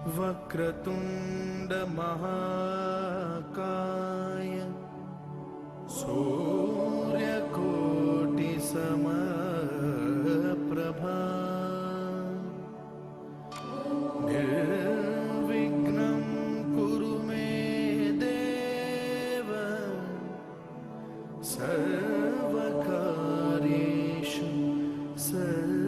वक्रतुंड महाकाय सूर्यकोटि समप्रभा निर्विघ्नं कुरु मे देव सर्वकार्येषु सर्वदा।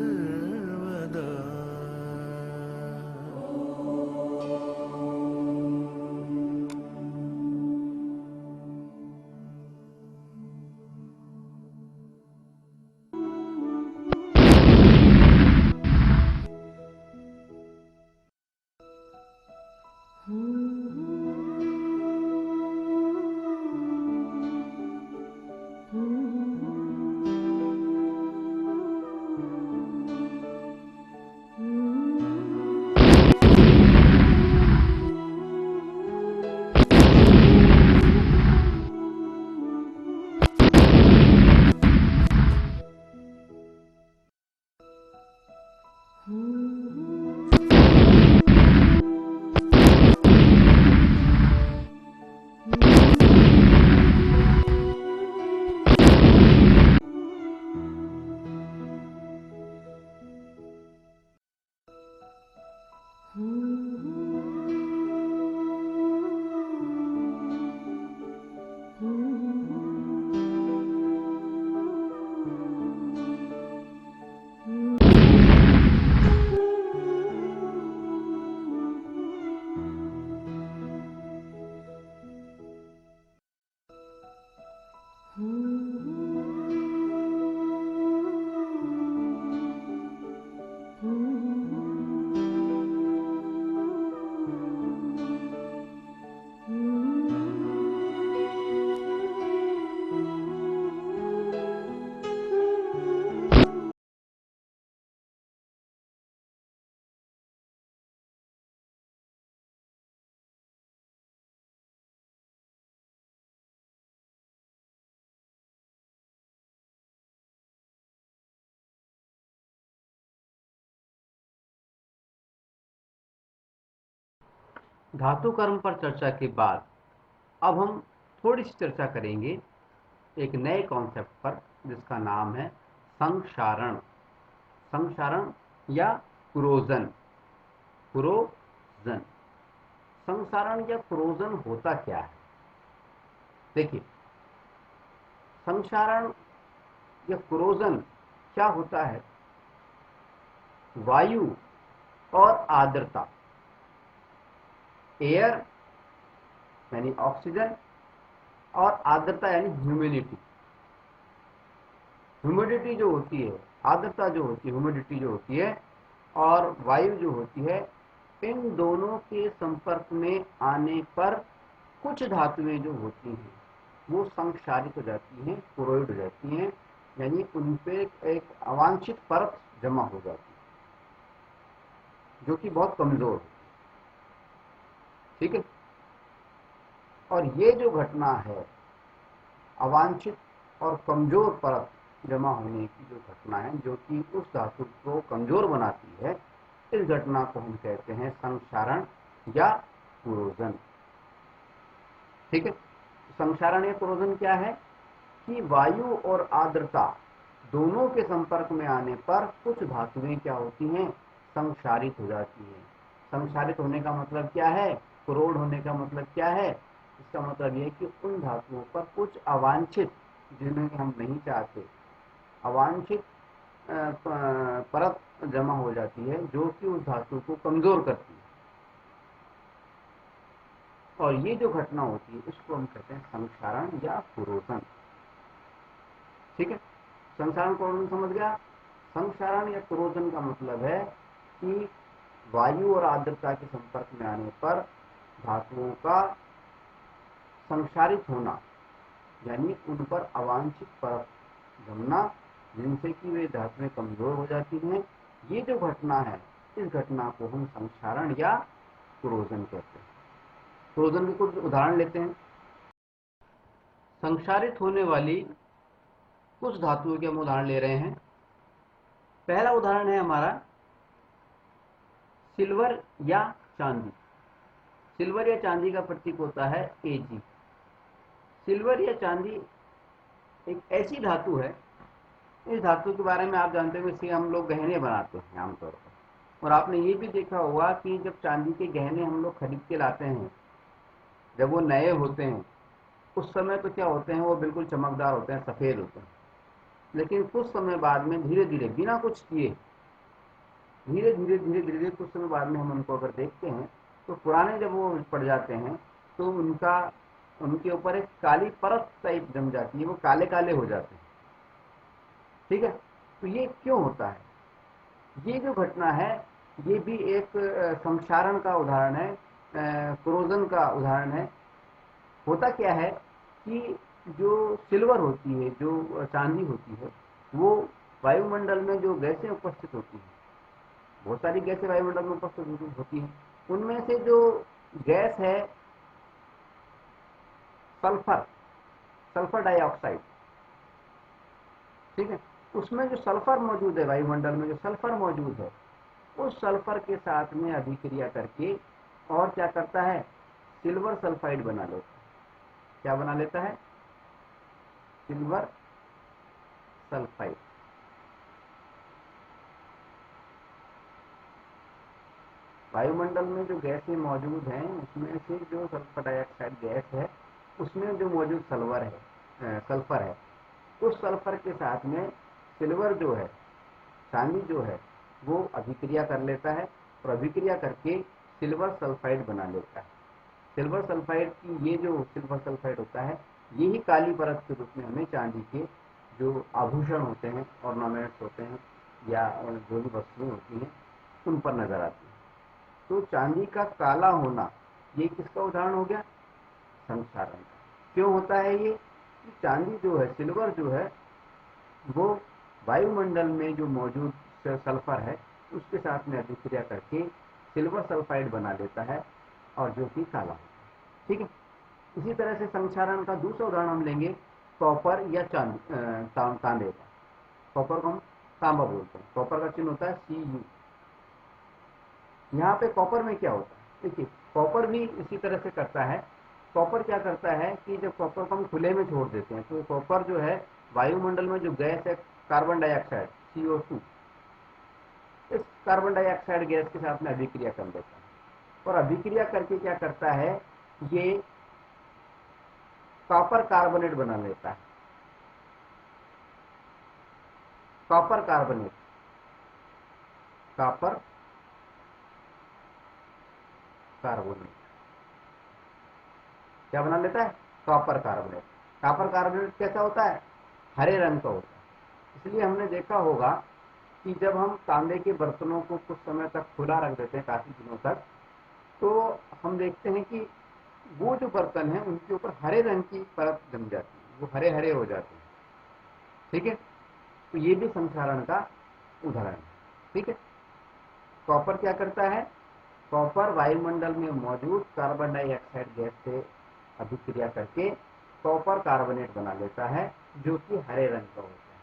धातु कर्म पर चर्चा के बाद अब हम थोड़ी सी चर्चा करेंगे एक नए कॉन्सेप्ट पर जिसका नाम है संक्षारण। संक्षारण या पुरोजन। पुरोजन संक्षारण या पुरोजन होता क्या है? देखिए, संक्षारण या पुरोजन क्या होता है? वायु और आर्द्रता, एयर यानी ऑक्सीजन और आर्द्रता यानी ह्यूमिडिटी। ह्यूमिडिटी जो होती है, आर्द्रता जो होती है, ह्यूमिडिटी जो होती है और वायु जो होती है, इन दोनों के संपर्क में आने पर कुछ धातुएं जो होती हैं वो संक्षारित हो जाती हैं, कोरोइड हो जाती हैं, यानी उन पे एक अवांछित परत जमा हो जाती है जो कि बहुत कमजोर है। ठीक है। और ये जो घटना है, अवांछित और कमजोर परत जमा होने की जो घटना है, जो कि उस धातु को कमजोर बनाती है, इस घटना को हम कहते हैं संक्षारण या पुरोजन। ठीक है। संक्षारण या पुरोजन क्या है कि वायु और आर्द्रता दोनों के संपर्क में आने पर कुछ धातुएं क्या होती हैं? संक्षारित हो जाती हैं। संक्षारित होने का मतलब क्या है? कोरोड होने का मतलब क्या है? इसका मतलब यह है कि उन धातुओं पर कुछ अवांछित, जिन्हें हम नहीं चाहते, अवांछित परत जमा हो जाती है जो कि उस धातु को कमजोर करती है। और ये जो घटना होती है इसको हम कहते हैं संक्षारण या पुरोजन। ठीक है। संक्षारण पुरोजन समझ गया? संक्षारण या पुरोजन का मतलब है कि वायु और आर्द्रता के संपर्क में आने पर धातुओं का संक्षारित होना, यानी उन पर अवांछित परत जमना, जिनसे कि वे धातुएं कमजोर हो जाती हैं। ये जो घटना है, इस घटना को हम संक्षारण या पुरोजन कहते हैं। पुरोजन के कुछ उदाहरण लेते हैं। संक्षारित होने वाली कुछ धातुओं के हम उदाहरण ले रहे हैं। पहला उदाहरण है हमारा सिल्वर या चांदी। सिल्वर या चांदी का प्रतीक होता है Ag। सिल्वर या चांदी एक ऐसी धातु है, इस धातु के बारे में आप जानते हो, इससे हम लोग गहने बनाते हैं आमतौर पर। और आपने ये भी देखा होगा कि जब चांदी के गहने हम लोग खरीद के लाते हैं, जब वो नए होते हैं उस समय तो क्या होते हैं, वो बिल्कुल चमकदार होते हैं, सफ़ेद होते हैं। लेकिन कुछ समय बाद में धीरे धीरे बिना कुछ किए धीरे धीरे कुछ समय बाद में हम उनको अगर देखते हैं तो पुराने जब वो पड़ जाते हैं तो उनके ऊपर एक काली परत टाइप जम जाती है, वो काले काले हो जाते हैं। ठीक है, तो ये क्यों होता है? ये जो घटना है ये भी एक संक्षारण का उदाहरण है, क्रोजन का उदाहरण है। होता क्या है कि जो सिल्वर होती है, जो चांदी होती है, वो वायुमंडल में जो गैसें उपस्थित होती हैं, बहुत सारी गैसें वायुमंडल में उपस्थित होती हैं, उनमें से जो गैस है सल्फर, सल्फर डाइऑक्साइड, ठीक है, उसमें जो सल्फर मौजूद है, वायुमंडल में जो सल्फर मौजूद है, उस सल्फर के साथ में अभिक्रिया करके और क्या करता है, सिल्वर सल्फाइड बना लेता है। क्या बना लेता है? Silver sulphide. वायुमंडल में जो गैसें मौजूद हैं उसमें से जो सल्फर डाइऑक्साइड गैस है उसमें जो मौजूद सल्फर है, उस सल्फर के साथ में सिल्वर जो है, चांदी जो है, वो अभिक्रिया कर लेता है और अभिक्रिया करके सिल्वर सल्फाइड बना लेता है। सिल्वर सल्फाइड की ये जो सिल्वर सल्फाइड होता है, यही काली परत के रूप में हमें चांदी के जो आभूषण होते हैं, ऑर्नामेंट्स होते हैं या जो भी वस्तुएं होती हैं उन पर नजर आती है। तो चांदी का काला होना ये किसका उदाहरण हो गया? संक्षारण का। क्यों होता है ये? चांदी जो है, सिल्वर जो है, वो वायुमंडल में जो मौजूद सल्फर है उसके साथ में अभिक्रिया करके सिल्वर सल्फाइड बना लेता है और जो कि काला होता है। ठीक है, इसी तरह से संक्षारण का दूसरा उदाहरण हम लेंगे कॉपर या तांबे का। कॉपर को हम तांबा बोलते हैं, कॉपर का चिन्ह होता है Cu। यहाँ पे कॉपर में क्या होता है? देखिए, कॉपर भी इसी तरह से करता है। कॉपर क्या करता है कि जब कॉपर को हम खुले में छोड़ देते हैं तो कॉपर जो है वायुमंडल में जो गैस है कार्बन डाइऑक्साइड CO2, इस कार्बन डाइऑक्साइड गैस के साथ में अभिक्रिया कर लेता है और अभिक्रिया करके क्या करता है, ये कॉपर कार्बोनेट बना लेता है। कॉपर कार्बोनेट, कॉपर कार्बोनेट क्या बना लेता है? Copper carbonate. कॉपर कार्बोनेट कैसा होता है? हरे रंग का होता है। इसलिए हमने देखा होगा कि जब हम तांबे के बर्तनों को कुछ समय तक खुला रख देते हैं, काफी दिनों तक, तो हम देखते हैं कि वो जो बर्तन है उनके ऊपर हरे रंग की परत जम जाती है, वो हरे हरे हो जाते हैं। ठीक है, तो ये भी संक्षारण का उदाहरण है। ठीक है, कॉपर क्या करता है? कॉपर वायुमंडल में मौजूद कार्बन डाइऑक्साइड गैस से अभिक्रिया करके कॉपर कार्बोनेट बना लेता है जो कि हरे रंग का होता है।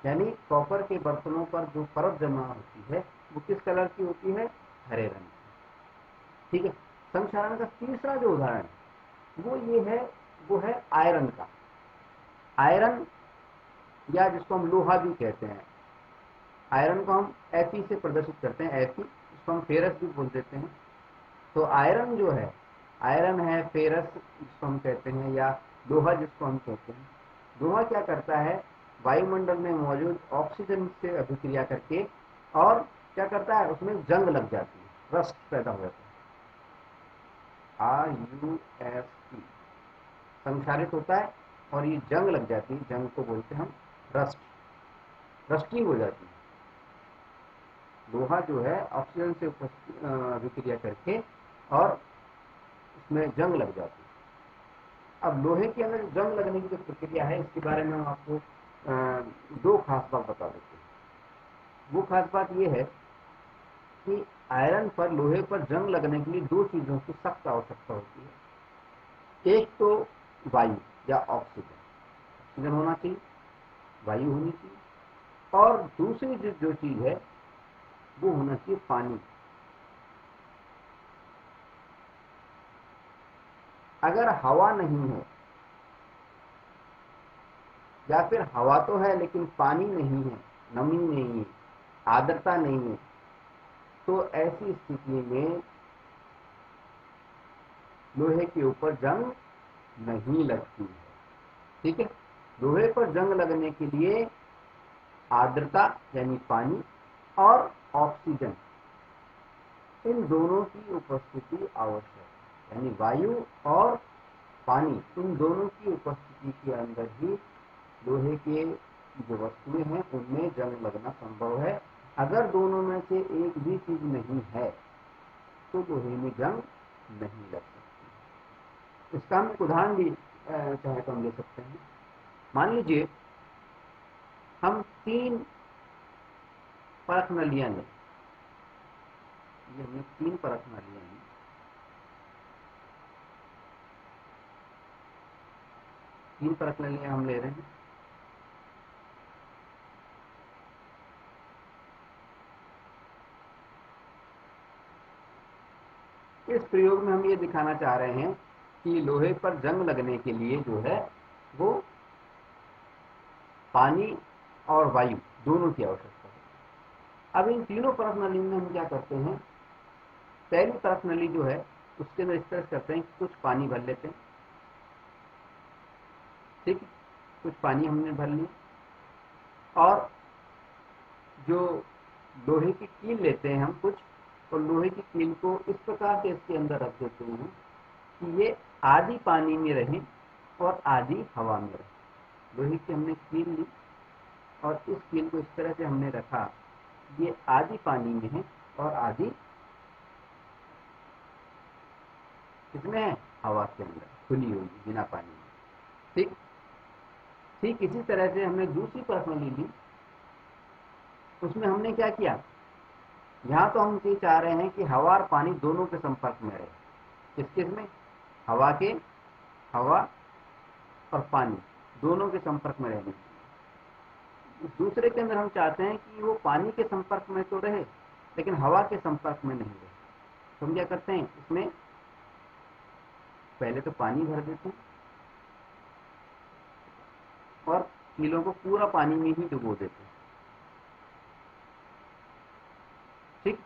यानी कॉपर के बर्तनों पर जो परत जमा होती है वो किस कलर की होती है? हरे रंग की। ठीक है, संक्षारण का तीसरा जो उदाहरण है वो ये है, वो है आयरन का। आयरन या जिसको हम लोहा भी कहते हैं, आयरन को हम Fe से प्रदर्शित करते हैं, Fe, इसको हम फेरस भी बोल देते हैं। तो आयरन जो है, आयरन है, फेरस जिसको हम कहते हैं, या लोहा जिसको हम कहते हैं, लोहा क्या करता है? वायुमंडल में मौजूद ऑक्सीजन से अभिक्रिया करके और क्या करता है, उसमें जंग लग जाती है, रस्ट पैदा हो जाता है, RUST, संक्षारित होता है और ये जंग लग जाती है, जंग को बोलते हैं हम रस्ट, रस्टिंग हो जाती है। लोहा जो है ऑक्सीजन से अभिक्रिया करके और उसमें जंग लग जाती है। अब लोहे के अंदर जंग लगने की जो प्रक्रिया है इसके बारे में हम आपको दो खास बात बता देते हैं। वो खास बात ये है कि आयरन पर, लोहे पर जंग लगने के लिए दो चीजों की सख्त आवश्यकता होती है। एक तो वायु या ऑक्सीजन, ऑक्सीजन होना चाहिए, वायु होनी चाहिए, और दूसरी जो चीज है वो होना चाहिए पानी। अगर हवा नहीं है या फिर हवा तो है लेकिन पानी नहीं है, नमी नहीं है, आर्द्रता नहीं है, तो ऐसी स्थिति में लोहे के ऊपर जंग नहीं लगती है। ठीक है, लोहे पर जंग लगने के लिए आर्द्रता यानी पानी और ऑक्सीजन, इन दोनों की उपस्थिति आवश्यक है। यानी वायु और पानी, इन दोनों की उपस्थिति के अंदर ही लोहे के जो वस्तुएं हैं उनमें जंग लगना संभव है। अगर दोनों में से एक भी चीज नहीं है तो लोहे में जंग नहीं लग सकती। इसका हम एक उदाहरण भी चाहे तो हम ले सकते हैं। मान लीजिए हम 3 परख नलियां लें, ये हमने 3 परख नलियां ली, 3 परख नलियां हम ले रहे हैं। इस प्रयोग में हम ये दिखाना चाह रहे हैं कि लोहे पर जंग लगने के लिए जो है वो पानी और वायु दोनों की आवश्यकता है। अब इन तीनों परख नली में हम क्या करते हैं, पहली परख नली जो है उसके अंदर इस तरह करते हैं कि कुछ पानी भर लेते हैं। ठीक, कुछ पानी हमने भर लिया और जो लोहे की कील लेते हैं हम कुछ, और लोहे की कील को इस प्रकार से इसके अंदर रख देते हैं कि ये आधी पानी में रहे और आधी हवा में रहे। लोहे की हमने कील ली और इस कील को इस तरह से हमने रखा, ये आधी पानी में है और आधी किसमें है, हवा के अंदर खुली हुई बिना पानी में। ठीक ठीक इसी तरह से हमने दूसरी परख नली ली, उसमें हमने क्या किया, यहाँ तो हम ये चाह रहे हैं कि हवा और पानी दोनों के संपर्क में रहे। किस में, हवा और पानी दोनों के संपर्क में रहने। दूसरे के अंदर हम चाहते हैं कि वो पानी के संपर्क में तो रहे लेकिन हवा के संपर्क में नहीं रहे। तो हम क्या करते हैं, इसमें पहले तो पानी भर देते हैं और कीलों को पूरा पानी में ही डुबो देते हैं। ठीक,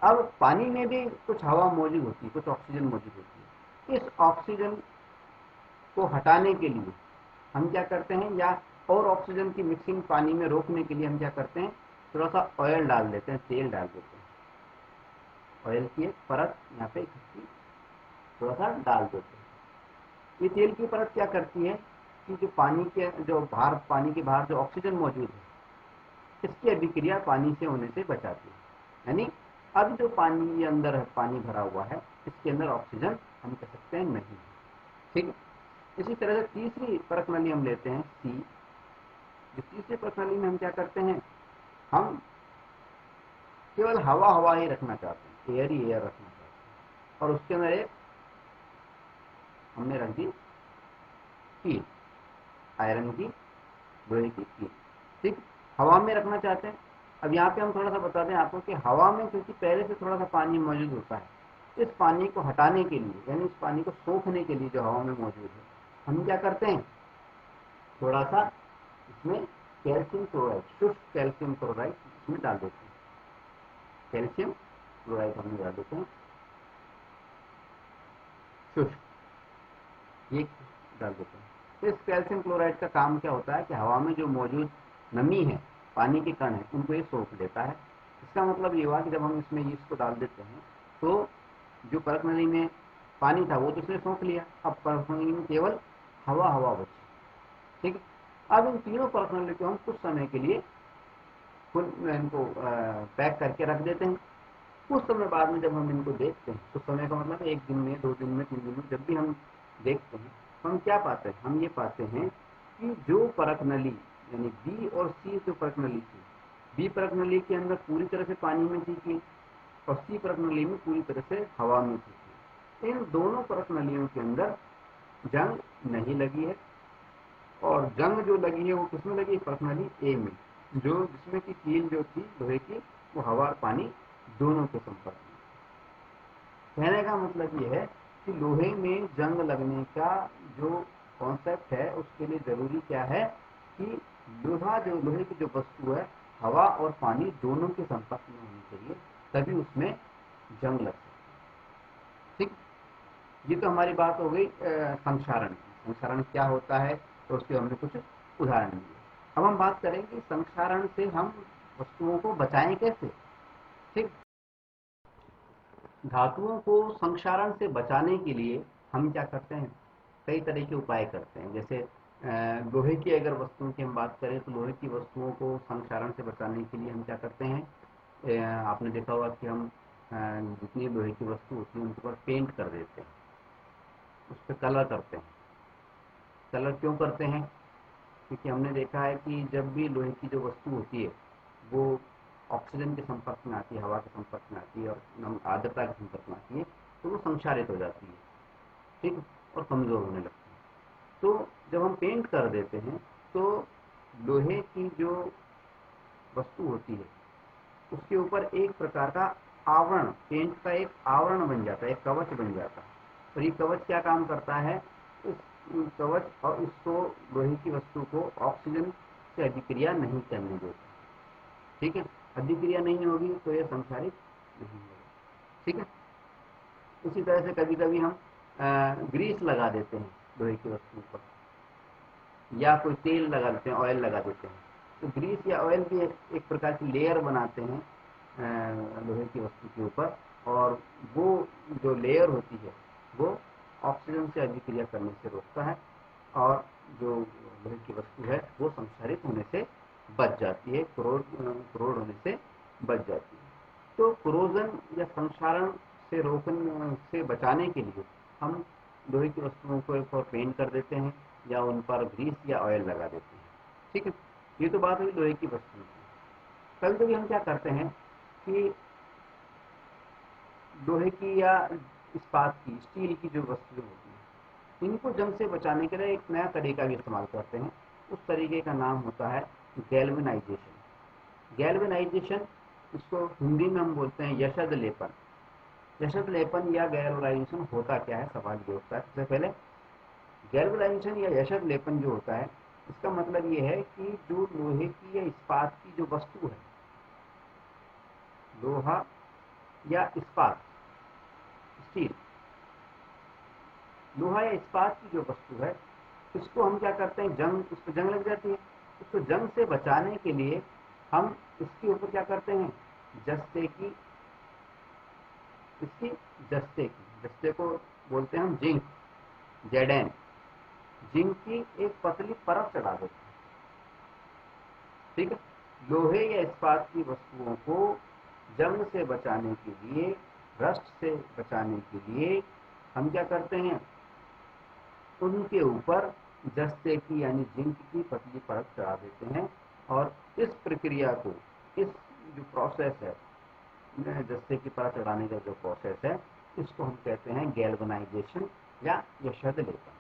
अब पानी में भी कुछ हवा मौजूद होती है, कुछ ऑक्सीजन मौजूद होती है। इस ऑक्सीजन को हटाने के लिए हम क्या करते हैं, या और ऑक्सीजन की मिक्सिंग पानी में रोकने के लिए हम क्या करते हैं, थोड़ा सा ऑयल डाल देते हैं, तेल डाल देते हैं। ऑयल की एक परत यहाँ पे इकट्ठी थोड़ा सा डाल देते हैं। ये तेल की परत क्या करती है कि जो पानी के जो बाहर, पानी के बाहर जो ऑक्सीजन मौजूद है इसकी अभिक्रिया पानी से होने से बचाती है। यानी अब जो पानी अंदर है, पानी भरा हुआ है, इसके अंदर ऑक्सीजन हम कह सकते हैं नहीं। ठीक, इसी तरह से तीसरी परख नली हम लेते हैं सी। जो तीसरी परख नली में हम क्या करते हैं, हम केवल हवा हवा ही रखना चाहते हैं, एयर ही एयर रखना चाहते हैं, और उसके अंदर एक हमने रख दी कील, आयरन की, लोहे की कील। ठीक, हवा में रखना चाहते हैं। अब यहाँ पे हम थोड़ा सा बता दें आपको कि हवा में क्योंकि पहले से थोड़ा सा पानी मौजूद होता है, इस पानी को हटाने के लिए, यानी इस पानी को सोखने के लिए जो हवा में मौजूद है, हम क्या करते हैं, थोड़ा सा इसमें कैल्शियम क्लोराइड, शुष्क कैल्शियम क्लोराइड इसमें डाल देते हैं। कैल्शियम क्लोराइड हमने डाल देते हैं, शुष्क, ये डाल देते हैं। इस कैल्शियम क्लोराइड का काम क्या होता है कि हवा में जो मौजूद नमी है, पानी के कण है, उनको ये सोख लेता है। इसका मतलब ये हुआ कि जब हम इसमें इसको डाल देते हैं तो जो परख नली में पानी था वो तो इसने सोख लिया, अब परख नली में केवल हवा हवा बची। ठीक, अब इन तीनों परख नली को हम कुछ समय के लिए इनको पैक करके रख देते हैं। कुछ समय बाद में जब हम इनको देखते हैं, कुछ समय का मतलब 1 दिन में, 2 दिन में, 3 दिन में, जब भी हम देखते हैं तो हम क्या पाते हैं, हम ये पाते हैं कि जो परख नली यानी बी और सी जो परख नली थी, बी परख नली के अंदर पूरी तरह से पानी में थी कील और सी परख नली में पूरी तरह से हवा में थी कील। इन दोनों परख नलियों के अंदर जंग नहीं लगी है, और जंग जो लगी है वो किसमें लगी, परख नली ए में, जो जिसमें की कील जो थी लोहे की वो हवा और पानी दोनों के संपर्क में। कहने का मतलब ये है कि लोहे में जंग लगने का जो कॉन्सेप्ट है उसके लिए ज़रूरी क्या है कि लोहे की जो वस्तु है हवा और पानी दोनों के संपर्क में होनी चाहिए, तभी उसमें जंग लग सकती है। ठीक, ये तो हमारी बात हो गई संक्षारण की। संक्षारण क्या होता है तो उसके हमने कुछ उदाहरण दिए। अब हम बात करेंगे संक्षारण से हम वस्तुओं को बचाएं कैसे। ठीक, धातुओं को संक्षारण से बचाने के लिए हम क्या करते हैं, कई तरह के उपाय करते हैं। जैसे लोहे की अगर वस्तुओं की हम बात करें तो लोहे की वस्तुओं को संक्षारण से बचाने के लिए हम क्या करते हैं, आपने देखा होगा कि हम जितनी लोहे की वस्तु होती है उनके ऊपर पेंट कर देते हैं, उस पर कलर करते हैं। कलर क्यों करते हैं, क्योंकि हमने देखा है कि जब भी लोहे की जो वस्तु होती है वो ऑक्सीजन के संपर्क में आती है, हवा के संपर्क में आती है और आर्द्रता के संपर्क में आती है तो वो संक्षारित हो जाती है। ठीक, और कमज़ोर होने लगती है। तो जब हम पेंट कर देते हैं तो लोहे की जो वस्तु होती है उसके ऊपर एक प्रकार का आवरण, पेंट का एक आवरण बन जाता है, एक कवच बन जाता है। और ये कवच क्या काम करता है, उस कवच और उसको लोहे की वस्तु को ऑक्सीजन से अभिक्रिया नहीं करने देता। ठीक है, अभिक्रिया नहीं होगी तो ये संक्षारित नहीं होगा। ठीक है, उसी तरह से कभी कभी हम ग्रीस लगा देते हैं लोहे की वस्तु पर, या कोई तेल लगा देते हैं, ऑयल लगा देते हैं। तो ग्रीस या ऑयल भी एक प्रकार की लेयर बनाते हैं लोहे की वस्तु के ऊपर, और वो जो लेयर होती है वो ऑक्सीजन से अभिक्रिया करने से रोकता है और जो लोहे की वस्तु है वो संक्षारित होने से बच जाती है, करोड़ होने से बच जाती है। तो क्रोजन या संक्षारण से रोकने से बचाने के लिए हम लोहे की वस्तुओं को एक और पेंट कर देते हैं या उन पर ग्रीस या ऑयल लगा देते हैं। ठीक है, ये तो बात हुई लोहे की वस्तुओं की। कभी कभी हम क्या करते हैं कि लोहे की या इस्पात की, स्टील की जो वस्तुएं होती हैं इनको जंग से बचाने के लिए एक नया तरीका भी इस्तेमाल करते हैं। उस तरीके का नाम होता है गैल्वेनाइजेशन। गैल्वेनाइजेशन, इसको हिंदी में हम बोलते हैं यशद लेपन। यशद लेपन या गैल्वेनाइजेशन होता क्या है, सवाल ये उठता है। सबसे पहले गैल्वेनाइजेशन या यशद लेपन जो होता है इसका मतलब ये है कि जो लोहे की या इस्पात की जो वस्तु है, लोहा या इस्पात, स्टील, लोहा या इस्पात की जो वस्तु है इसको हम क्या करते हैं, उसको जंग लग जाती है। उसको जंग से बचाने के लिए हम इसके ऊपर क्या करते हैं, जस्ते की, इसकी जस्ते को बोलते हैं हम जिंक, जेडेन, जिंक की एक पतली परत चढ़ा देते हैं। ठीक है, लोहे या इस्पात की वस्तुओं को जंग से बचाने के लिए, रस्ट से बचाने के लिए हम क्या करते हैं, उनके ऊपर जस्ते की यानी जिंक की पतली परत चढ़ा देते हैं। और इस प्रक्रिया को, इस जो प्रोसेस है जस्ते की परत चढ़ाने का जो प्रोसेस है, इसको हम कहते हैं गैल्वेनाइजेशन या यशद लेपन।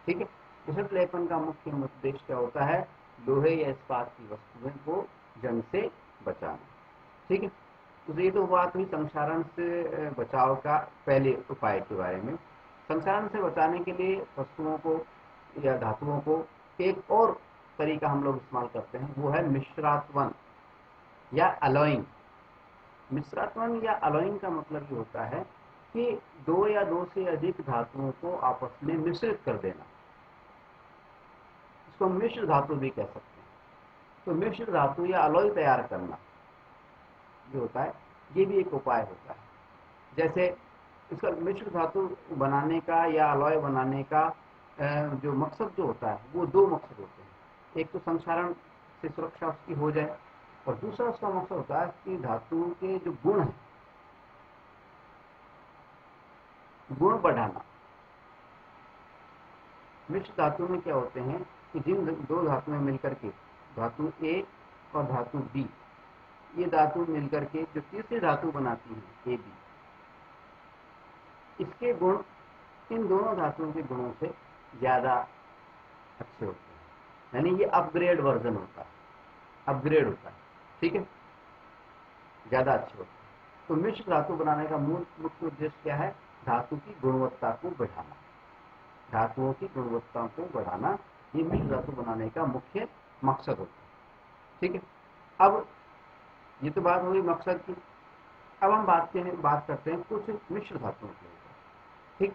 ठीक है, यशद लेपन का मुख्य उद्देश्य क्या होता है, लोहे या इस्पात की वस्तुओं को जंग से बचाना। ठीक है, तो ये तो बात हुई संक्षारण से बचाव का पहले उपाय के बारे में। संक्षारण से बचाने के लिए वस्तुओं को या धातुओं को एक और तरीका हम लोग इस्तेमाल करते हैं, वो है मिश्रात्वन या अलॉइंग। मिश्रात्वन या अलॉइंग का मतलब ये होता है कि दो या दो से अधिक धातुओं को आपस में मिश्रित कर देना। इसको मिश्र धातु भी कह सकते हैं। तो मिश्र धातु या अलॉय तैयार करना जो होता है, ये भी एक उपाय होता है। जैसे इसका मिश्र धातु बनाने का या अलॉय बनाने का जो मकसद जो होता है वो दो मकसद होते हैं। एक तो संक्षारण से सुरक्षा उसकी हो जाए, और दूसरा उसका मकसद होता है कि धातु के जो गुण हैं, गुण बढ़ाना। मिश्र धातु में क्या होते हैं कि जिन दो धातुएं मिलकर के, धातु ए और धातु बी, ये धातु मिलकर के जो तीसरी धातु बनाती है ए बी, इसके गुण इन दोनों धातुओं के गुणों से ज़्यादा अच्छे होते हैं, यानी ये अपग्रेड वर्जन होता है, अपग्रेड होता है। ठीक है, ज़्यादा अच्छे होते हैं। तो मिश्र धातु बनाने का मुख्य उद्देश्य क्या है, धातु की गुणवत्ता को बढ़ाना, धातुओं की गुणवत्ता को बढ़ाना, ये मिश्र धातु बनाने का मुख्य मकसद होता है। ठीक है, अब ये तो बात हुई मकसद की। अब हम बात करते हैं कुछ मिश्र धातुओं के ऊपर। ठीक,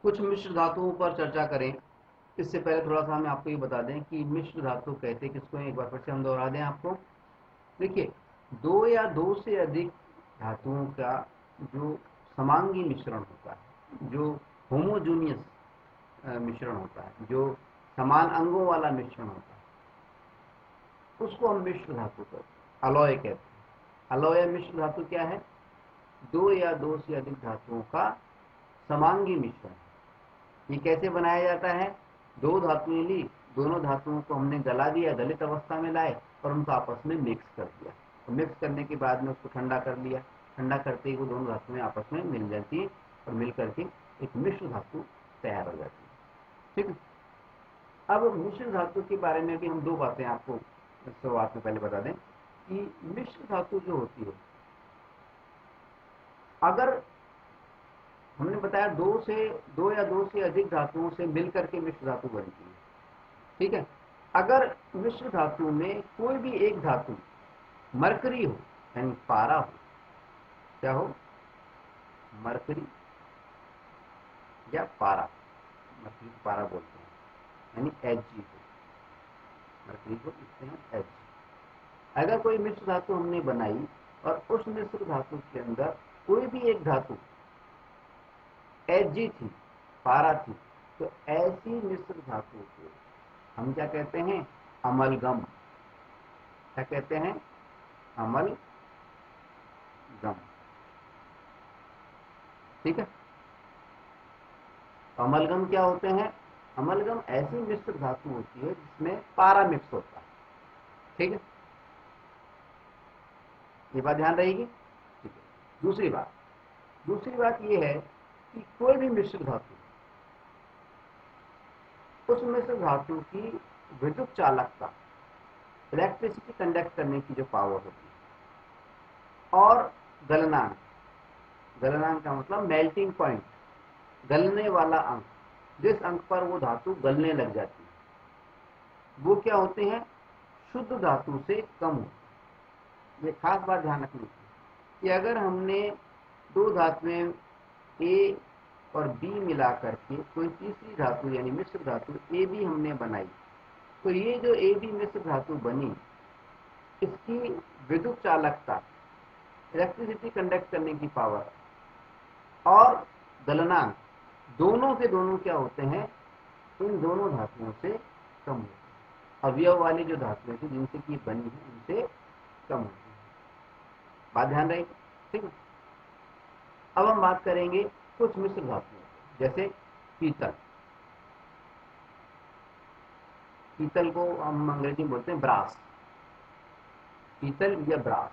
कुछ मिश्र धातुओं पर चर्चा करें। इससे पहले थोड़ा सा हम आपको ये बता दें कि मिश्र धातु कहते किसको हैं, एक बार फिर से हम दोहरा दें आपको। देखिए, दो या दो से अधिक धातुओं का जो समांगी मिश्रण होता है, जो होमोजूनियस मिश्रण होता है, जो समान अंगों वाला मिश्रण होता है, उसको हम मिश्र धातु कहते हैं, अलॉय कहते हैं। अलॉय मिश्र धातु क्या है? दो या दो से अधिक धातुओं का समांगी मिश्रण। ये कैसे बनाया जाता है? दो धातुएं ली, दोनों धातुओं को हमने गला दिया, गलित अवस्था में लाए और उनको आपस में मिक्स कर दिया। और मिक्स करने के बाद में उसको ठंडा कर लिया। ठंडा करते ही वो दोनों धातुएं आपस में मिल जाती हैं और मिल करके एक मिश्र धातु तैयार हो जाती है। ठीक है, अब मिश्र धातु के बारे में भी हम दो बातें आपको शुरुआत में पहले बता दें कि मिश्र धातु जो होती है, अगर हमने बताया दो या दो से अधिक धातुओं से मिलकर के मिश्र धातु बनती है। ठीक है, अगर मिश्र धातु में कोई भी एक धातु मरकरी हो, यानी पारा हो, क्या हो? मरकरी या पारा, मरकरी को पारा बोलते हैं, यानी Hg हो, मरकरी को लिखते हैं Hg। अगर कोई मिश्र धातु हमने बनाई और उस मिश्र धातु के अंदर कोई भी एक धातु Hg थी, पारा थी, तो ऐसी मिश्र धातु को हम क्या कहते हैं? अमलगम। क्या कहते हैं? अमलगम। ठीक है, अमलगम क्या होते हैं? अमलगम ऐसी मिश्र धातु होती है जिसमें पारा मिक्स होता है। ठीक है, ये बात ध्यान रहेगी। ठीक है, दूसरी बात ये है कि कोई भी मिश्र धातु, उस मिश्र धातु की विद्युत चालकता, इलेक्ट्रिसिटी कंडक्ट करने की जो पावर होती है, और गलनांक, गलनांक का मतलब मेल्टिंग पॉइंट, गलने वाला अंक, जिस अंक पर वो धातु गलने लग जाती है, वो क्या होते हैं? शुद्ध धातु से कम होते हैं। ये खास बात ध्यान रखनी चाहिए कि अगर हमने दो धातुएं ए और बी मिला करके कोई तीसरी धातु यानी मिश्र धातु ए बी हमने बनाई, तो ये जो ए बी मिश्र धातु बनी, इसकी विद्युत चालकता, इलेक्ट्रिसिटी कंडक्ट करने की पावर और गलनांक, दोनों के दोनों क्या होते हैं? इन दोनों धातुओं से कम होते हैं। अवयव वाली जो धातुएं थी जिनसे की बनी है, उनसे कम होती है। बात ध्यान रहेगी। ठीक है, अब हम बात करेंगे कुछ मिश्र धातुओं, जैसे पीतल। पीतल को हम अंग्रेजी में बोलते हैं ब्रास, पीतल या ब्रास।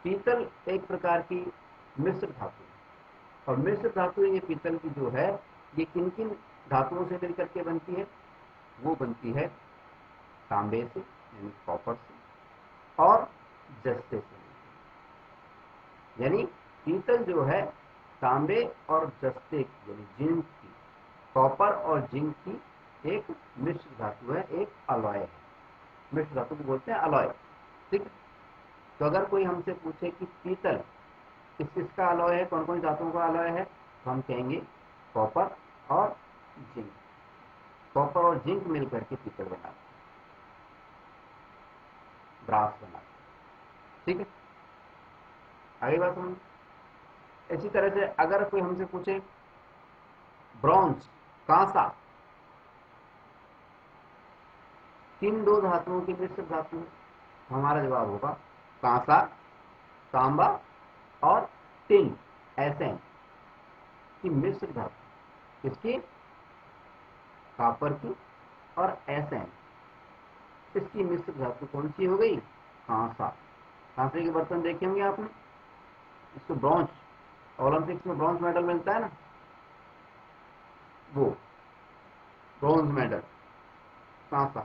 पीतल एक प्रकार की मिश्र धातु है, और मिश्र धातु ये पीतल की जो है, ये किन किन धातुओं से मिलकर के बनती है? वो बनती है तांबे से, यानी कॉपर से, और जस्ते से। यानी पीतल जो है तांबे और जस्ते की, यानी जिंक की, कॉपर और जिंक की एक मिश्र धातु है, एक अलॉय है। मिश्र धातु को बोलते हैं अलॉय। ठीक है, तो अगर कोई हमसे पूछे कि पीतल किसका अलॉय है, कौन कौन धातुओं का अलॉय है, तो हम कहेंगे कॉपर और जिंक। कॉपर और जिंक मिलकर के पीतल बनाते हैं, ब्रास बनाते हैं। ठीक है, आगे बात समझ। इसी तरह से अगर कोई हमसे पूछे ब्रॉन्ज, कांसा, किन दो धातुओं की मिश्र धातु है, हमारा जवाब होगा कांसा, तांबा और टिन, एसएन की मिश्र धातु। इसकी कॉपर की और एसएन, इसकी मिश्र धातु कौन सी हो गई? कांसा। कांसे के बर्तन देखे होंगे आपने, इसको ब्रॉन्ज, ओलंपिक्स में ब्रॉन्ज मेडल मिलता है ना, वो ब्रॉन्ज मेडल कांसा।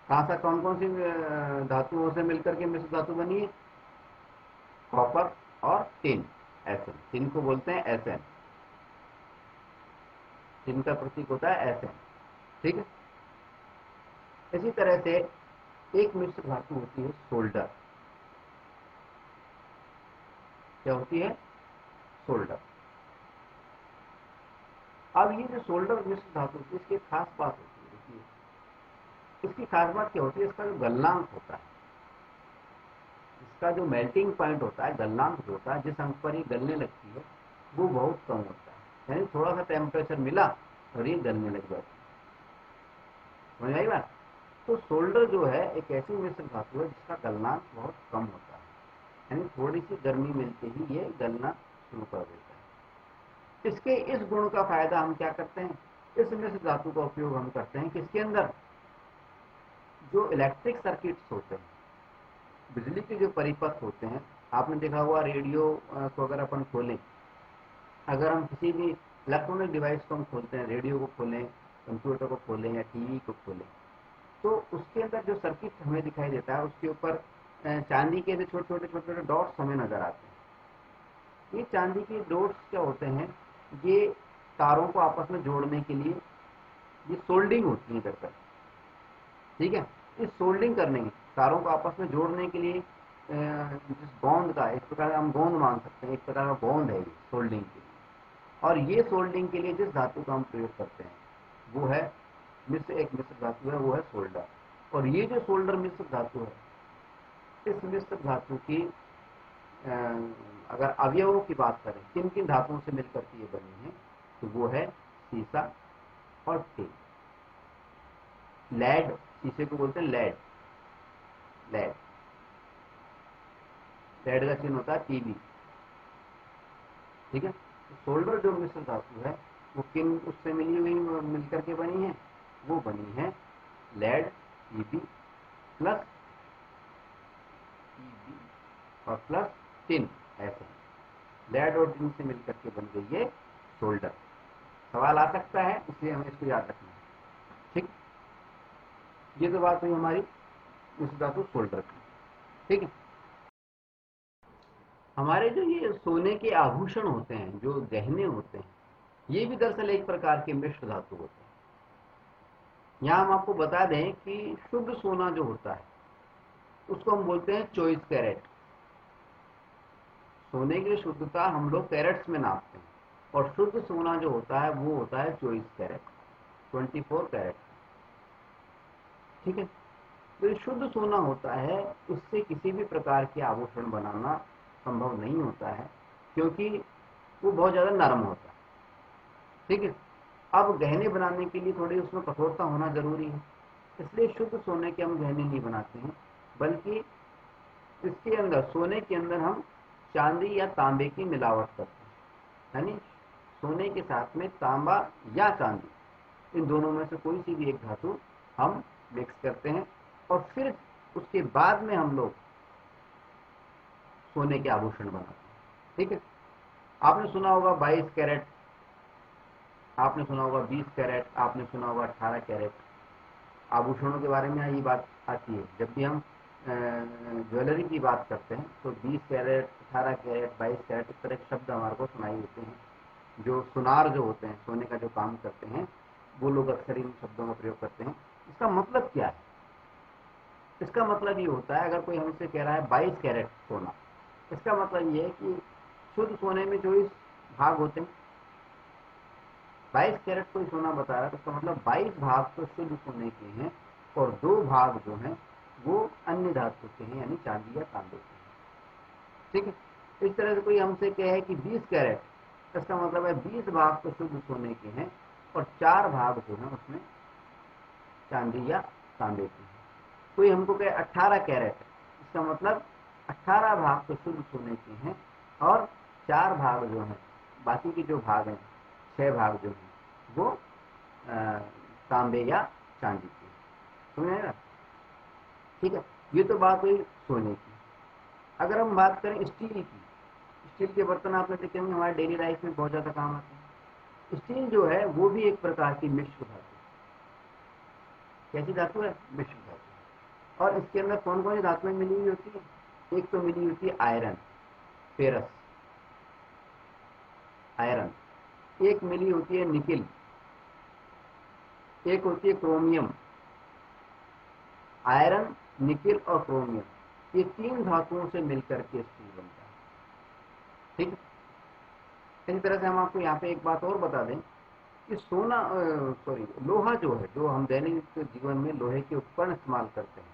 कांसा कौन कौन सी धातुओं से मिलकर के मिश्र धातु बनी है? कॉपर और टिन, एसएन, टिन को बोलते हैं एसएन, टिन का प्रतीक होता है एसएन। ठीक है। इसी तरह से एक मिश्र धातु होती है सोल्डर। क्या होती है? सोल्डर। अब ये जो सोल्डर मिश्र धातु होती है, इसकी एक खास बात होती है। देखिए, इसकी खास बात क्या होती है? इसका जो गलनांक होता है, इसका जो मेल्टिंग पॉइंट होता है, गलनांक जो होता है, जिस अंक पर ये गलने लगती है, वो बहुत कम होता है। यानी थोड़ा सा टेम्परेचर मिला और ये गलने लग जाती है। समझ आई बात? तो सोल्डर जो है एक ऐसी मिश्र धातु है जिसका गलनांक बहुत कम होता है, यानी थोड़ी सी गर्मी मिलते ही ये गलना शुरू कर देता है। इसके इस गुण का फायदा हम क्या करते हैं? इस मिश्र धातु का उपयोग हम करते हैं किसके अंदर? जो इलेक्ट्रिक सर्किट्स होते हैं, बिजली के जो परिपथ होते हैं, आपने देखा हुआ रेडियो को अगर अपन खोलें, अगर हम किसी भी इलेक्ट्रॉनिक डिवाइस को हम खोलते हैं, रेडियो को खोलें, कंप्यूटर को खोलें या टीवी को खोलें, तो उसके अंदर जो सर्किट हमें दिखाई देता है, उसके ऊपर चांदी के छोटे छोटे डॉट्स हमें नजर आते हैं। ये चांदी के डॉट्स क्या होते हैं? ये तारों को आपस में जोड़ने के लिए ये सोल्डिंग होती है दरअसल। ठीक है। इस सोल्डिंग करने की, तारों को आपस में जोड़ने के लिए जिस गोंद का, एक प्रकार हम गोंद मान सकते हैं, एक प्रकार का गोंद है ये सोल्डिंग के लिए। और ये सोल्डिंग के लिए जिस धातु का हम प्रयोग करते हैं वो है एक मिश्र धातु है, वो है सोल्डर। और ये जो सोल्डर मिश्र धातु है, इस मिश्र धातु की अगर अवयवों की बात करें, किन किन धातुओं से मिलकर के ये बनी है, तो वो है सीसा और टिन। लेड, शीशे को बोलते हैं लेड, लेड, लेड का चिन्ह होता है टीबी। ठीक है। तो सोल्डर जो मिश्र धातु है वो किन उससे मिली हुई मिलकर के बनी है? वो बनी है लेड, टीबी प्लस टीबी और प्लस टिन, ऐसे लेड और टिन से मिलकर के बन गई है सोल्डर। सवाल आ सकता है, इसलिए हमें इसको याद रखना है। ठीक, ये तो बात हुई हमारी मिश्र धातु सोल्डर की। ठीक है। हमारे जो ये सोने के आभूषण होते हैं, जो गहने होते हैं, ये भी दरअसल एक प्रकार के मिश्र धातु होते हैं। यहाँ हम आपको बता दें कि शुद्ध सोना जो होता है उसको हम बोलते हैं 24 कैरेट। सोने की शुद्धता हम लोग कैरेट्स में नापते हैं, और शुद्ध सोना जो होता है वो होता है 24 कैरेट, 24 कैरेट। ठीक है। तो ये शुद्ध सोना होता है, उससे किसी भी प्रकार के आभूषण बनाना संभव नहीं होता है, क्योंकि वो बहुत ज़्यादा नरम होता है। ठीक है। अब गहने बनाने के लिए थोड़ी उसमें कठोरता होना जरूरी है, इसलिए शुद्ध सोने के हम गहने नहीं बनाते हैं, बल्कि इसके अंदर, सोने के अंदर हम चांदी या तांबे की मिलावट करते हैं। यानी सोने के साथ में तांबा या चांदी, इन दोनों में से कोई सी भी एक धातु हम मिक्स करते हैं, और फिर उसके बाद में हम लोग सोने के आभूषण बनाते हैं। ठीक है। आपने सुना होगा 22 कैरेट, आपने सुना होगा 20 कैरेट, आपने सुना होगा 18 कैरेट। आभूषणों के बारे में ये बात आती है, जब भी हम ज्वेलरी की बात करते हैं तो 20 कैरेट, 18 कैरेट, 22 कैरेट, इस तरह के शब्द हमारे को सुनाई देते हैं। जो सुनार जो होते हैं, सोने का जो काम करते हैं, वो लोग अक्सर इन शब्दों का प्रयोग करते हैं। इसका मतलब क्या है? इसका मतलब ये होता है, अगर कोई हमसे कह रहा है 22 कैरेट सोना, इसका मतलब ये है कि शुद्ध सोने में 24 भाग होते हैं। 22 कैरेट कोई सोना बता रहा है तो उसका मतलब 22 भाग तो शुद्ध सोने के हैं, और 2 भाग जो हैं वो अन्य धातु के हैं, यानी चांदी या तांबे के हैं। ठीक है। इस तरह से कोई हमसे कहे कि 20 कैरेट, इसका मतलब है 20 भाग तो शुद्ध सोने के हैं, और 4 भाग जो हैं उसमें चांदी या तांबे के हैं। कोई हमको कहे 18 कैरेट, इसका मतलब 18 भाग तो शुद्ध सोने के हैं, और 4 भाग जो हैं, बाकी के जो भाग हैं, 6 भाग जो हैं, वो तांबे या चांदी की। समझ आएगा? ठीक है। ये तो बात हुई सोने की। अगर हम बात करें स्टील की, स्टील के बर्तन आपने देखे होंगे, हमारे डेली लाइफ में बहुत ज़्यादा काम आते हैं। स्टील जो है वो भी एक प्रकार की मिश्र धातु। कैसी धातु है? मिश्र धातु। और इसके अंदर कौन कौन सी धातुएं मिली हुई होती है? एक तो मिली होती है आयरन, फेरस, आयरन। एक मिली होती है निकिल, एक होती है क्रोमियम। आयरन, निकिल और क्रोमियम, ये तीन धातुओं से मिलकर के स्टील बनता है। ठीक है। इसी तरह से हम आपको यहाँ पे एक बात और बता दें कि सोना सॉरी लोहा जो है, जो हम दैनिक जीवन में लोहे के उपकरण इस्तेमाल करते हैं,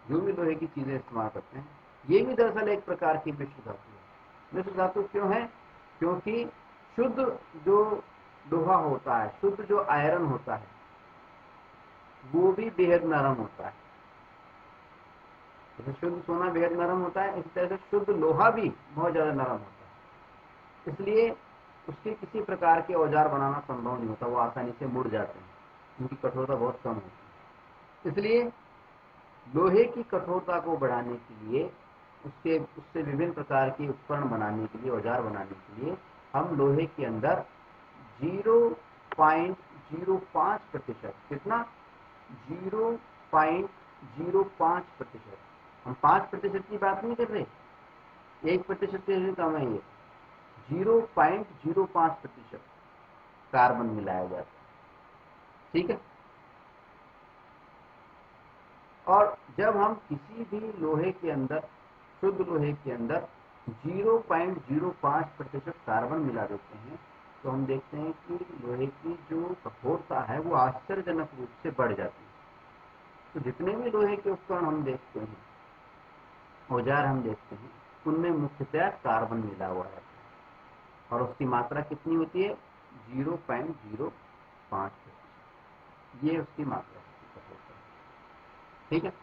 जो भी लोहे की चीजें इस्तेमाल करते हैं, ये भी दरअसल एक प्रकार की मिश्र धातु है। मिश्र धातु क्यों है? क्योंकि शुद्ध जो लोहा होता है, शुद्ध जो आयरन होता है, वो भी बेहद नरम होता है। जैसे शुद्ध सोना बेहद नरम होता है, इसी तरह से शुद्ध लोहा भी बहुत ज्यादा नरम होता है। इसलिए उसके किसी प्रकार के औजार बनाना संभव नहीं होता, वो आसानी से मुड़ जाते हैं, उनकी कठोरता बहुत कम होती है। इसलिए लोहे की कठोरता को बढ़ाने के लिए, उससे विभिन्न प्रकार के उपकरण बनाने के लिए, औजार बनाने के लिए हम लोहे के अंदर 0.05%, कितना? 0.05%। हम 5% की बात नहीं कर रहे, 1% से कम है ये, 0.05% कार्बन मिलाया जाता है। ठीक है। और जब हम किसी भी लोहे के अंदर, शुद्ध लोहे के अंदर 0.05% कार्बन मिला देते हैं, तो हम देखते हैं कि लोहे की जो कठोरता है वो आश्चर्यजनक रूप से बढ़ जाती है। तो जितने भी लोहे के उपकरण हम देखते हैं, औजार हम देखते हैं, उनमें मुख्यतः कार्बन मिला हुआ रहता है, और उसकी मात्रा कितनी होती है? 0.05%। ये उसकी मात्रा कठोरता है। ठीक है।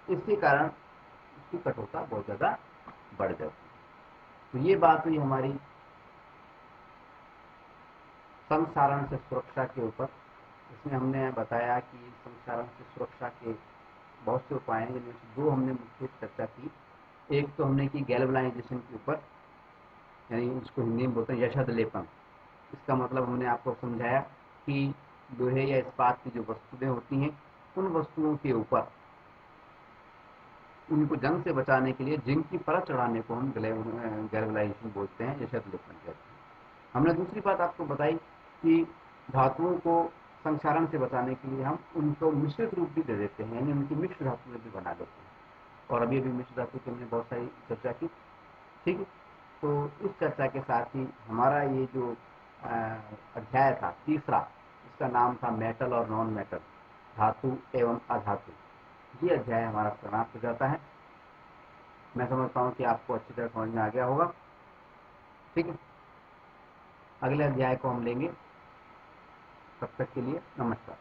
इसके कारण उसकी कठोरता बहुत ज्यादा बढ़ जाती है। तो ये बात हुई हमारी संक्षारण से सुरक्षा के ऊपर। इसमें हमने बताया कि संक्षारण से सुरक्षा के बहुत से उपाय हैं, जिनमें से दो हमने मुख्य चर्चा की। एक तो हमने की गैल्वेनाइजेशन के ऊपर, यानी उसको हिंदी में बोलते हैं यशद लेपन। इसका मतलब हमने आपको समझाया कि लोहे या इस्पात की जो वस्तुएं होती हैं, उन वस्तुओं के ऊपर उनको जंग से बचाने के लिए जिंक की परत चढ़ाने को हम गैल्वेनाइजेशन बोलते हैं, यशद लेपन कहते हैं। हमने दूसरी बात आपको बताई कि धातुओं को संक्षारण से बचाने के लिए हम उनको मिश्रित रूप भी दे देते हैं, यानी उनकी मिश्र धातुएं भी बना लेते हैं। और अभी अभी मिश्र धातु की हमने बहुत सारी चर्चा की। ठीक है। तो इस चर्चा के साथ ही हमारा ये जो अध्याय था तीसरा, इसका नाम था मेटल और नॉन मेटल, धातु एवं अधातु, ये अध्याय हमारा समाप्त हो जाता है। मैं समझता हूँ कि आपको अच्छी तरह समझ में आ गया होगा। ठीक है। अगले अध्याय को हम लेंगे। तब तक के लिए नमस्कार।